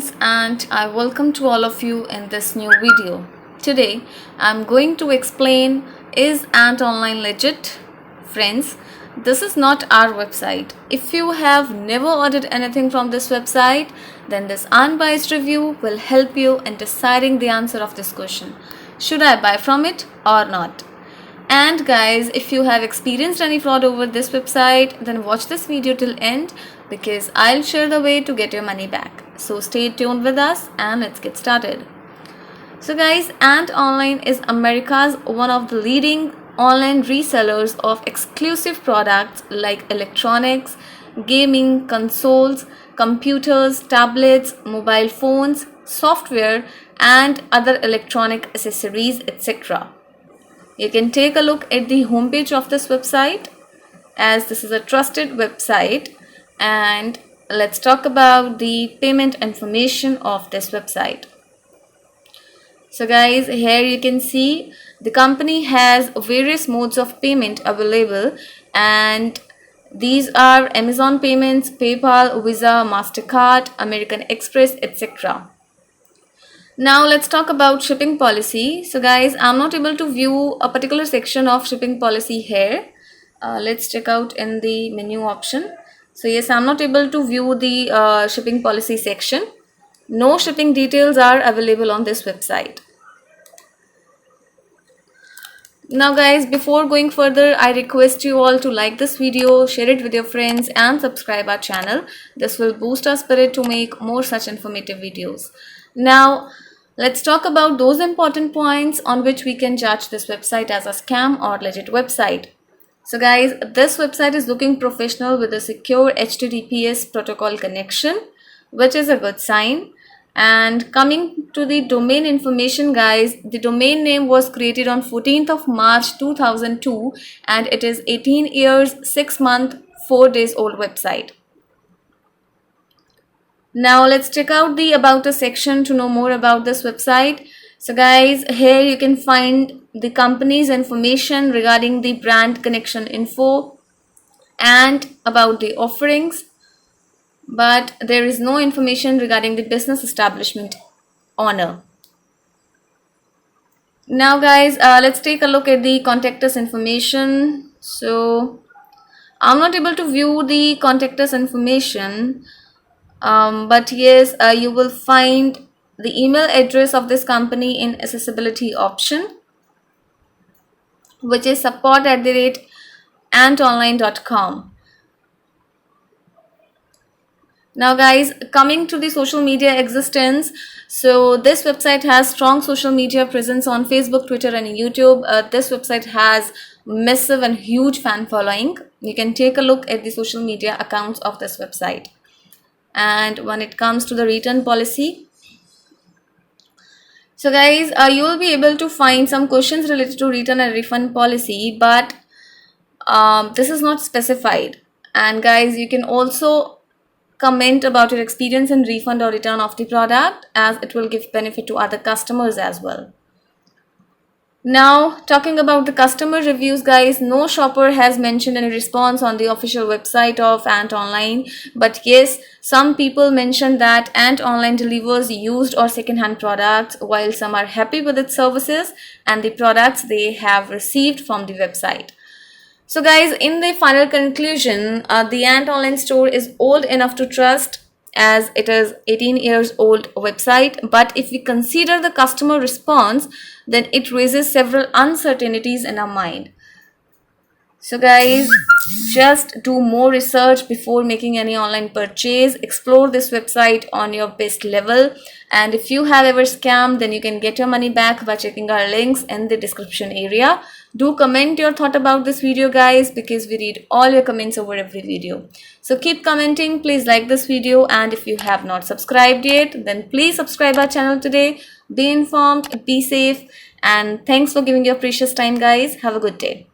friends, and I welcome to all of you in this new video. Today I'm going to explain, is Ant Online legit? Friends, this is not our website. If you have never ordered anything from this website, then this unbiased review will help you in deciding the answer of this question. Should I buy from it or not? And guys, if you have experienced any fraud over this website, then watch this video till end because I'll share the way to get your money back. So stay tuned with us and let's get started. So guys, Ant Online is America's one of the leading online resellers of exclusive products like electronics, gaming, consoles, computers, tablets, mobile phones, software and other electronic accessories, etc. You can take a look at the homepage of this website, as this is a trusted website, and let's talk about the payment information of this website. So guys, here you can see the company has various modes of payment available, and these are Amazon payments, PayPal, Visa, MasterCard, American Express, etc. Now let's talk about shipping policy. So guys, I'm not able to view a particular section of shipping policy here. Let's check out in the menu option. So yes, I'm not able to view the shipping policy section. No shipping details are available on this website. Now guys, before going further, I request you all to like this video, share it with your friends and subscribe our channel. This will boost our spirit to make more such informative videos. Now let's talk about those important points on which we can judge this website as a scam or legit website. So guys, this website is looking professional with a secure HTTPS protocol connection, which is a good sign. And coming to the domain information guys, the domain name was created on 14th of March 2002 and it is 18 years, 6 months, 4 days old website. Now let's check out the About Us section to know more about this website. So guys, here you can find the company's information regarding the brand connection info and about the offerings, but there is no information regarding the business establishment owner. Now guys, let's take a look at the contact us information. So I'm not able to view the contact us information, but yes, you will find the email address of this company in accessibility option, which is support@antonline.com. Now guys, coming to the social media existence, so this website has strong social media presence on Facebook, Twitter and YouTube. This website has massive and huge fan following. You can take a look at the social media accounts of this website. And when it comes to the return policy, so guys, you will be able to find some questions related to return and refund policy, but this is not specified. And guys, you can also comment about your experience in refund or return of the product, as it will give benefit to other customers as well. Now talking about the customer reviews guys, no shopper has mentioned any response on the official website of Ant Online, but yes, some people mentioned that Ant Online delivers used or second-hand products, while some are happy with its services and the products they have received from the website. So guys, in the final conclusion, the Ant Online store is old enough to trust, as it is 18 years old website, but if we consider the customer response, then it raises several uncertainties in our mind. So guys, just do more research before making any online purchase. Explore this website on your best level, and if you have ever scammed, then you can get your money back by checking our links in the description area. Do comment your thought about this video guys, because we read all your comments over every video. So keep commenting, please like this video, and if you have not subscribed yet, then please subscribe our channel today. Be informed, be safe, and thanks for giving your precious time guys. Have a good day.